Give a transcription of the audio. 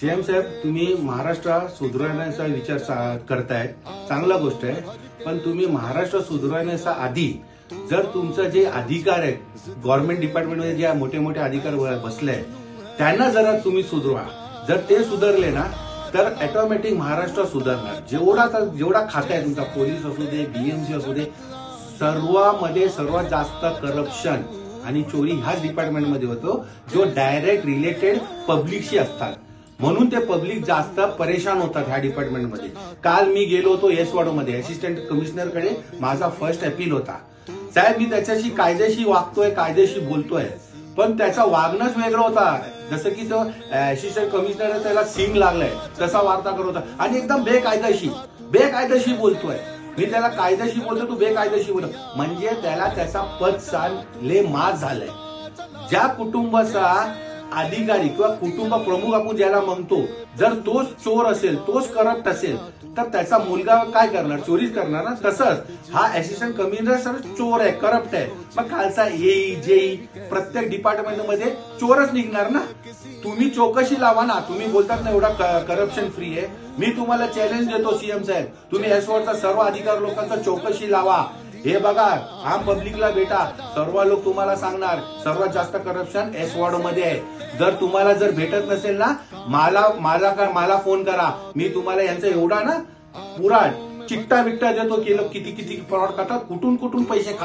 CM साहेब, तुम्ही महाराष्ट्र सुधारण्याचा विचार करताय, चांगला गोष्ट आहे. पण तुम्ही महाराष्ट्र सुधारण्याच्या आधी जर तुमचं जे अधिकार आहे, गव्हर्नमेंट डिपार्टमेंटमध्ये जे मोठे मोठे अधिकार बसले आहेत, त्यांना जरा तुम्ही सुधारा. जर ते सुधारले ना तर ऑटोमॅटिक महाराष्ट्र सुधारणार. जेवढा खाता आहे तुमचा, पोलीस असू दे, बीएमसी असू दे, सर्वांमध्ये सर्वात जास्त करप्शन आणि चोरी ह्याच डिपार्टमेंटमध्ये होतो, जो डायरेक्ट रिलेटेड पब्लिकशी असतात. म्हणून ते पब्लिक जास्त परेशान होतात ह्या डिपार्टमेंटमध्ये. काल मी गेलो होतो येस वॉर्डमध्ये, असिस्टंट कमिशनरकडे माझा फर्स्ट अपील होता. साहेब, मी त्याच्याशी कायदेशी वागतोय, कायदेशी बोलतोय, पण त्याचा वागणंच वेगळं होता. जसं की तो असिस्टंट कमिशनर त्याला सिंग लागलाय तसा वार्ता करत होता आणि एकदम बेकायदेशी बोलतोय. मी त्याला कायदेशी बोलतो, तू बेकायदेशी बोलतो, म्हणजे त्याला त्याचा पदसान ले माज झालाय. ज्या कुटुंबाचा अधिकारी किंवा कुटुंब प्रमुख आपण ज्याला म्हणतो, जर तोच चोर असेल, तोच करप्ट असेल, तर त्याचा मुलगा काय करणार? चोरीच करणार ना. तसंच हा असिस्टंट कमिशनर चोर आहे, करप्ट आहे, मग खालचा येई जेई प्रत्येक डिपार्टमेंटमध्ये चोरच निघणार ना. तुम्ही चौकशी लावा ना. तुम्ही बोलतात ना एवढा करप्शन फ्री आहे. मी तुम्हाला चॅलेंज देतो सीएम साहेब, तुम्ही एसवॉर्डचा सर्व अधिकारी लोकांचा चौकशी लावा. हे बघा, आम पब्लिकला भेटा, सर्व लोक तुम्हाला सांगणार सर्वात जास्त करप्शन एस वॉर्ड मध्ये आहे. जर तुम्हाला भेटत नसेल ना, मला फोन करा. मी तुम्हाला यांचा एवढा ना पुरा चिट्टा बिट्टा देतो की किती फ्रॉड करतात, कुठून पैसे खातात.